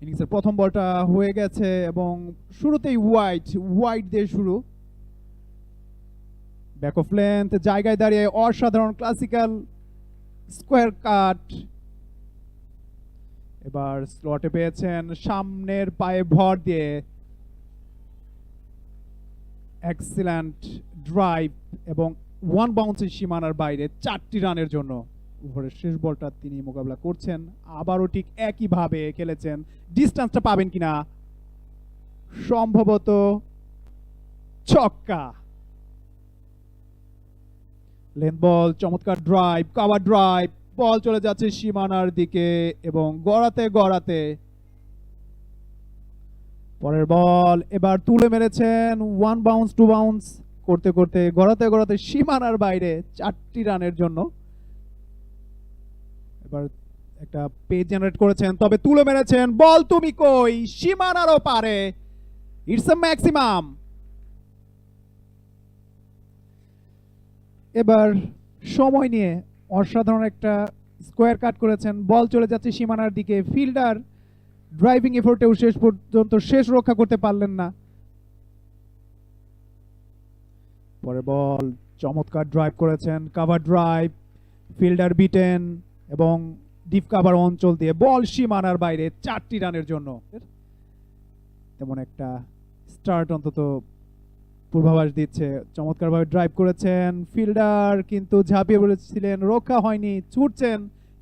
ইনিংসের প্রথম বলটা হয়ে গেছে এবং শুরুতেই ওয়াইড দিয়ে শুরু। ব্যাক অফ লেন্থ, জায়গায় দাঁড়িয়ে অসাধারণ ক্লাসিক্যাল স্কোয়ার কাট। এবার স্লটে পেয়েছেন, সামনের পায়ে ভর দিয়ে এক্সিলেন্ট ড্রাইভ এবং ওয়ান বাউন্সের সীমানার বাইরে 4টি রানের জন্য ওভারের শেষ বলটা তিনি মোকাবেলা করছেন। আবারও ঠিক একইভাবে খেলেছেন, ডিস্টেন্সটা পাবেন কিনা, সম্ভবত ছক্কা। লেন্থ বল, চমৎকার ড্রাইভ, কভার ড্রাইভ, বল চলে যাচ্ছে সীমানার দিকে এবং গড়াতে পরের বল এবার তুলে মেরেছেন, ওয়ান বাউন্স টু বাউন্স করতে করতে গড়াতে সীমানার বাইরে 4টি রানের জন্য। এবার একটা পেজ জেনারেট করেছেন, তবে তুলে মেরেছেন, বল তুমি কই, সীমানারও পারে, ইটস এ ম্যাক্সিমাম। এবার সময় নিয়ে অসাধারণ একটা স্কোয়ার কাট করেছেন, বল চলে যাচ্ছে সীমানার দিকে, ফিল্ডার ড্রাইভিং এফোর্টেও শেষ পর্যন্ত রক্ষা করতে পারলেন না। পরে বল চমৎকার ড্রাইভ করেছেন, কাভার ড্রাইভ, ফিল্ডার বিটেন এবং ডিপ কাভার অঞ্চল দিয়ে বল সীমানার বাইরে 4টি রানের জন্য। তেমন একটা স্টার্ট অন্তত পূর্বাভাস দিচ্ছে। চমৎকারভাবে ড্রাইভ করেছেন, ফিল্ডার কিন্তু ঝাঁপিয়ে পড়েছিলেন, রক্ষা হয়নি, ছুটছেন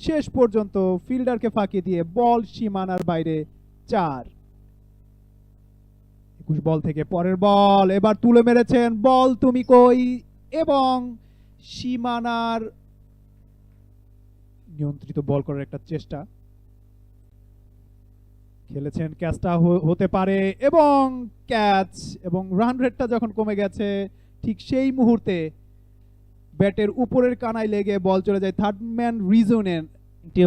শেষ পর্যন্ত ফিল্ডারকে ফাঁকি দিয়ে বল সীমানার বাইরে 4। 21 বল থেকে পরের বল এবার তুলে মেরেছেন, বল তুমি কই, এবং সীমানার নিয়ন্ত্রিত বল করার একটা চেষ্টা খেলেছেন, ক্যাচটা হতে পারে এবং ক্যাচ। এবং রান রেটটা যখন কমে গেছে ঠিক সেই মুহূর্তে ব্যাটের উপরের কানায় লেগে বল চলে যায় থার্ড ম্যান রিজনের।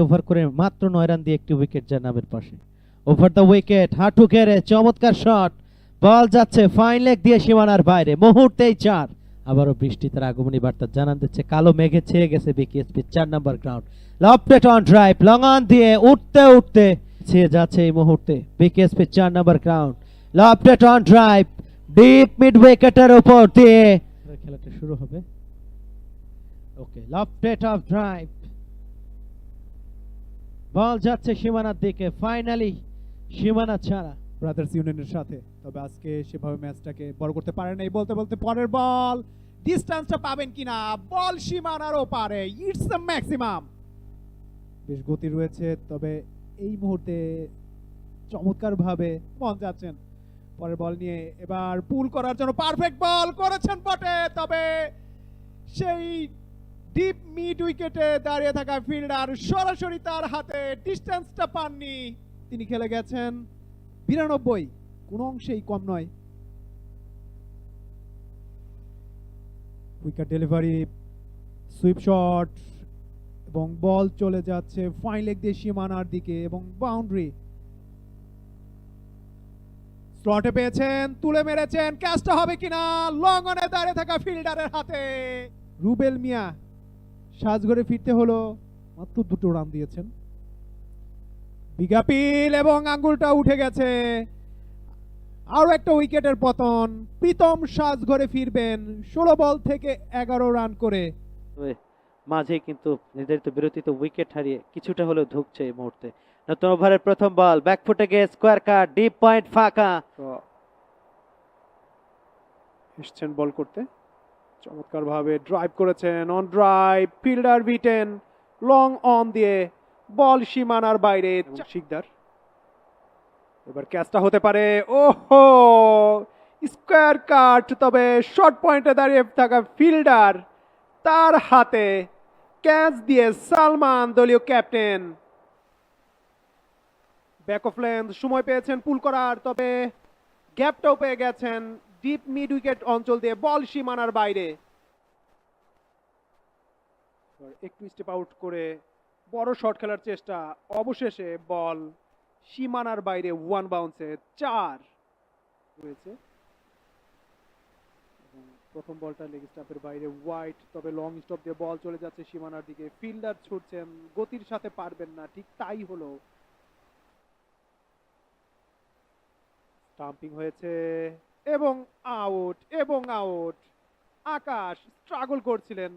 ওভার করে মাত্র 9 রান দিয়ে একটি উইকেট যায় নামের পাশে। ওভার দ্য উইকেট, হাঁটু গেড়ে চমৎকার শট, বল যাচ্ছে ফাইন লেগ দিয়ে সীমানার বাইরে, মুহূর্তেই 4। আবারও বৃষ্টি তার আগমনী বার্তা জানান দিচ্ছে, কালো মেঘে ছেয়ে গেছে BKSP 4 number ground. Lofted on drive, long on দিয়ে উঠতে ছেয়ে যাচ্ছে এই মুহূর্তে BKSP 4 number ground. Lofted on drive, deep mid উইকেটের উপর দিয়ে খেলাটা শুরু হবে। ওকে, লফটেড অফ ড্রাইভ, বল যাচ্ছে সীমানার দিকে, ফাইনালি সীমানা ছাড়া ব্রাদার্স ইউনিয়নের সাথে। তবে আজকে সেভাবে ম্যাচটাকে বড় করতে পারে নাই। বলতে পরের বল, ডিস্টেন্সটা পাবেন কিনা, বল সীমানারও পারে, ইটস দ্য ম্যাক্সিমাম। বেশ গতি রয়েছে, তবে এই মুহূর্তে চমৎকার ভাবে মন যাচ্ছেন পরের বল নিয়ে। এবার পুল করার জন্য পারফেক্ট বল করেছেন বটে, তবে সেই ডিপ মিড উইকেটে দাঁড়িয়ে থাকা ফিল্ডার সরাসরি তার হাতে ডিস্টেন্সটা পাননি। তিনি খেলে গেছেন 92, কোন অংশেই কম নয়। উইকেট ডেলিভারি, সুইপ শট এবং বল চলে যাচ্ছে ফাইন লেগ দিয়ে সীমানার দিকে এবং বাউন্ডারি। স্লটে পেয়েছেন, তুলে মেরেছেন, ক্যাচটা হবে কিনা, লং অনে দাঁড়িয়ে থাকা ফিল্ডারের হাতে। রুবেল মিয়া সাজঘরে ফিরতে হলো, মাত্র 2 রান দিয়েছেন। বিগাপিল এবং আঙ্গুলটা উঠে গেছে, আরো একটা উইকেটের পতন। প্রীতম সাজঘরে ফিরবেন 16 বল থেকে 11 রান করে। মাঝে কিন্তু নির্ধারিত বিরতিতে উইকেট হারিয়ে কিছুটা হলেও ধুকছে এই মুহূর্তে। নতুন ওভারের প্রথম বল, ব্যাকফুটে গিয়ে স্কোয়ার কাট, ডিপ পয়েন্ট ফাঁকা। এসছেন বল করতে, চমৎকার ভাবে ড্রাইভ করেছেন, on drive, fielder beaten, long on দিয়ে বল সীমানার বাইরে। শিকদার এবার ক্যাচটা হতে পারে, ওহো, স্কোয়ার কাট, তবে শর্ট পয়েন্টে দাঁড়িয়ে থাকা ফিল্ডার তার হাতে ক্যাচ দিয়ে সালমান দলীয় ক্যাপ্টেন। ব্যাক অফ লেন্থ, সময় পেয়েছেন পুল করার, তবে গ্যাপটাও পেয়ে গেছেন ডিপ মিড উইকেট অঞ্চল দিয়ে বল সীমানার বাইরে। একটু স্টেপ আউট করে বড় শট খেলার চেষ্টা, অবশেষে বল সীমানার বাইরে, ওয়ান বাউন্সে 4 হয়েছে। প্রথম বলটা লেগ স্টাম্পের বাইরে ওয়াইড, তবে লং স্টপ দিয়ে বল চলে যাচ্ছে সীমানার দিকে, ফিল্ডার ছুটছেন, গতির সাথে পারবেন না, ঠিক তাই হলো। স্টাম্পিং হয়েছে এবং আউট। আকাশ স্ট্রাগল করছিলেন,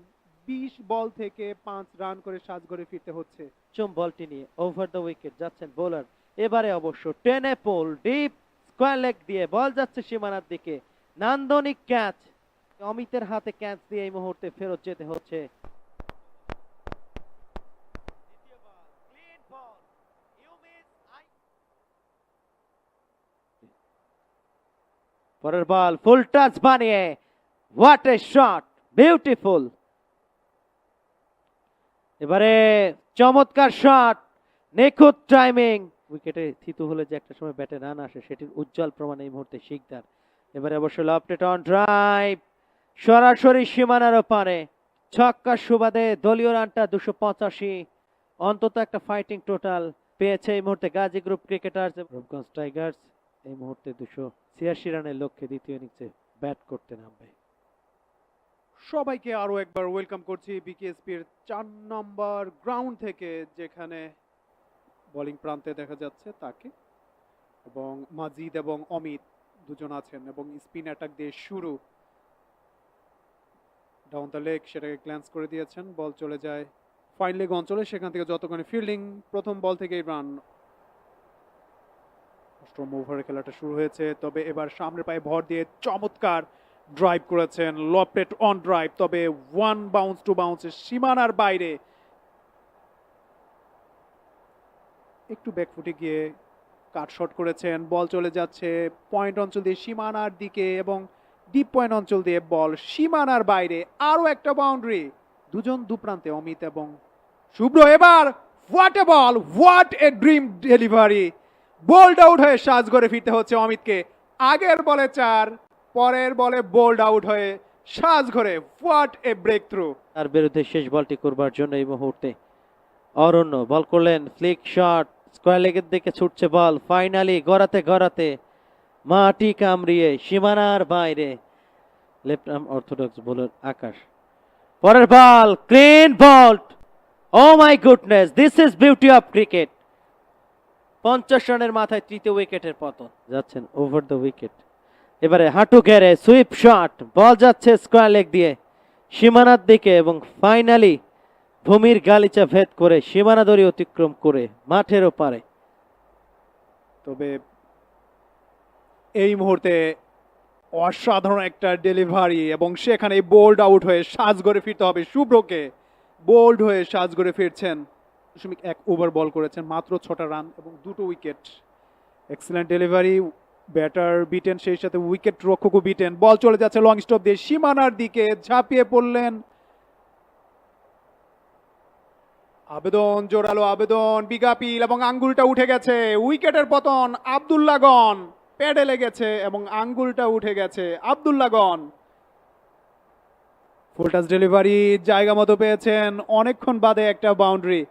20 বল থেকে 5 রান করে সাজঘরে ফিরতে হচ্ছে। চুম বলটি নিয়ে ওভার দ্য উইকেট যাচ্ছেন বোলার। এবারে অবশ্য টেনে পোল ডিপ স্কোয়ার লেগ দিয়ে বল যাচ্ছে সীমানার দিকে। নান্দনিক ক্যাচ, অমিতের হাতে ক্যাচ দিয়ে এই মুহূর্তে ফেরত যেতে হচ্ছে। পরের বল ফুল টাচ বানিয়ে, হোয়াট এ শট, বিউটিফুল। এবারে চমৎকার শট, নিখুঁত টাইমিং। উইকেটে থিতু হলে যে একটা সময় ব্যাটে রান আসে, সেটির উজ্জ্বল প্রমাণ এই মুহূর্তে শিকদার। এবারে অবশ্য লফটেড অন ড্রাইভ, সরাসরি সীমানার ওপারে। ছক্কার সুবাদে দলীয় রানটা 285, অন্তত একটা ফাইটিং টোটাল পেয়েছে এই মুহূর্তে Gazi group cricketers. Rupganj Tigers এই মুহূর্তে 286 রানের লক্ষ্যে দ্বিতীয় ইনিংসে ব্যাট করতে নামবে। সবাইকে আরো একবার ওয়েলকাম করছি বিকেএসপির 4 নম্বর গ্রাউন্ড থেকে, যেখানে বোলিং প্রান্তে দেখা যাচ্ছে তাকে এবং মাজিদ এবং অমিত দুজন আছেন এবং স্পিন অ্যাটাক দিয়ে শুরু। ডাউন দ্য লেগ সেটাকে গ্ল্যান্স করে দিয়েছেন, বল চলে যায় ফাইন লেগ অঞ্চলে, সেখান থেকে যতক্ষণ ফিল্ডিং, প্রথম বল থেকেই রান। অষ্টম ওভারে খেলাটা শুরু হয়েছে, তবে এবার সামনের পায়ে ভর দিয়ে চমৎকার ড্রাইভ করেছেন, লফটেড অন ড্রাইভ, তবে 1 বাউন্স টু বাউন্স সীমানার বাইরে। একটু ব্যাকফুটে গিয়ে কাট শট করেছেন, বল চলে যাচ্ছে পয়েন্ট অঞ্চল দিয়ে সীমানার দিকে এবং ডিপ পয়েন্ট অঞ্চল দিয়ে বল সীমানার বাইরে। আরো একটা বাউন্ডারি, দুজন দুপ্রান্তে অমিত এবং শুভ্র। এবার what a ball, what a dream delivery, bold out হয়ে সাজঘরে ফিরতে হচ্ছে অমিতকে। আগের বলে 4, পরের বলে বোল্ড আউট হয়ে সাজঘরে। What a breakthrough. তার বিরুদ্ধে শেষ বলটি করবার জন্য এই মুহূর্তে অরণ্য বল করলেন, ফ্লিক শট, স্কোয়ার লেগের দিকে ছুটছে বল, ফাইনালি গড়াতে মাটি কামড়িয়ে সীমানার বাইরে। Left arm orthodox bowler Akash. পরের ball clean bowled, oh my goodness, this is beauty of cricket. 50 রানের মাথায় তৃতীয় উইকেটের পতন। যাচ্ছেন ওভার দ্য উইকেট। এবারে হাঁটু ঘেরে সুইপ শট, বল যাচ্ছে স্কোয়ার লেগ দিয়ে সীমানার দিকে এবং ফাইনালি ভূমির গালিচা ভেদ করে সীমানা দড়ি অতিক্রম করে মাঠের ওপারে। তবে এই মুহূর্তে অসাধারণ একটা ডেলিভারি এবং সেখানে বোল্ড আউট হয়ে সাজঘরে ফিরতে হবে শুভ্রকে। বোল্ড হয়ে সাজঘরে ফিরছেন। 1 ওভার বল করেছেন, মাত্র 6টা রান এবং 2টো wicket. Excellent delivery, batter beaten, সেই সাথে উইকেট রক্ষকও বিটেন। বল চলে যাচ্ছে লং স্টপ দিয়ে সীমানার দিকে, ঝাঁপিয়ে পড়লেন। আবেদন, জোরালো আবেদন, বিগাপিল এবং আঙ্গুলটা উঠে গেছে। উইকেটের পতন, আব্দুল্লাহ গন, প্যাডে লেগেছে এবং আঙ্গুলটা উঠে গেছে। আব্দুল্লাহ গন ফুল টাচ ডেলিভারি জায়গা মতো পেয়েছেন, অনেকক্ষণ বাদে একটা বাউন্ডারি,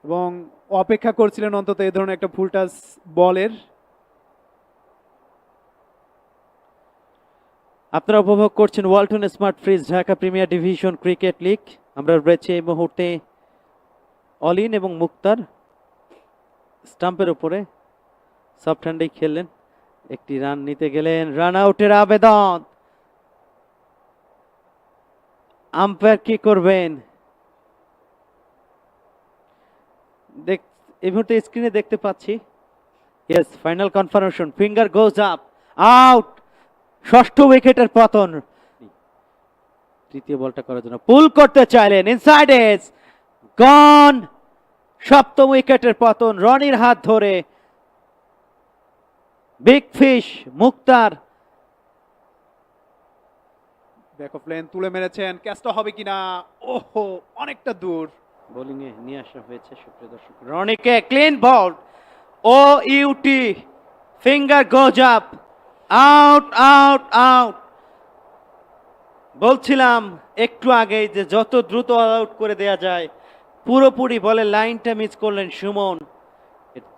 এবং অপেক্ষা করছিলেন অন্তত এই ধরনের একটা ফুল টাচ বলের। আপনারা উপভোগ করছেন Walton smart fridge Dhaka premier division cricket league. আমরা রয়েছে এই মুহূর্তে অলিন এবং মুক্তার স্টাম্পের উপরে। সফট হ্যান্ডেই খেললেন, একটি রান নিতে গেলেন, রান আউটের আবেদন। আম্পায়ার কি করবেন? এই মুহূর্তে স্ক্রিনে দেখতে পাচ্ছি, yes, final confirmation, finger goes up, out. ষষ্ঠ উইকেটের পতন। তৃতীয় বলটা করার জন্য পুল করতে চাইলেন, ইনসাইড এজ, গন। সপ্তম উইকেটের পতন, রনির হাত ধরে big fish Muktar. Back of lane তুলে মেরেছেন, ক্যাচটা হবে কিনা, ওহো অনেকটা দূর। বোলিং এ নিয়ে আসা হয়েছে সুপ্রিয় দর্শক, রনিকে ক্লিন বল, ও ইউটি, finger goes up, out out out. বলছিলাম একটু আগেই যে যত দ্রুত আউট করে দেয়া যায়, পুরোপুরি বলে লাইনটা মিস করলেন সুমন।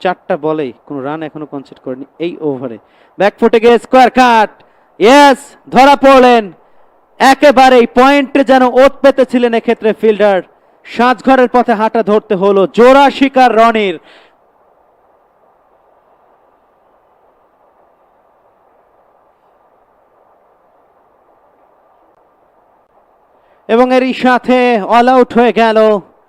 4টা বলেই কোনো রান এখনো কনসিড করেনি এই ওভারে। ব্যাকফুটে গিয়ে স্কোয়ার কাট, ইয়েস, ধরা পড়লেন। একেবারেই পয়েন্টে যেন ওত পেতেছিলেন এক্ষেত্রে ফিল্ডার। সাজঘরের পথে হাঁটা ধরতে হলো জোড়া শিকার রনির। এবং এরই সাথে অল আউট হয়ে গেল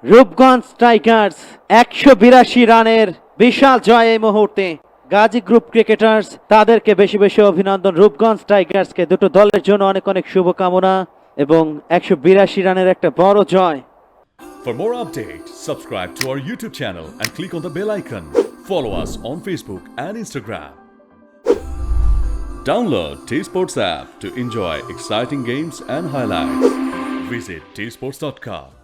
রূপগঞ্জ টাইগার্স। 182 রানের বিশাল জয় এই মুহূর্তে। গাজী গ্রুপ ক্রিকেটার্স তাদেরকে বেশি বেশি অভিনন্দন। রূপগঞ্জ টাইগার্সকে দুটো দলের জন্য অনেক অনেক শুভকামনা এবং 182 রানের একটা বড় জয়। For more updates, subscribe to our YouTube channel and click on the bell icon. Follow us on Facebook and Instagram. Download T-Sports app to enjoy exciting games and highlights. Visit tsports.com.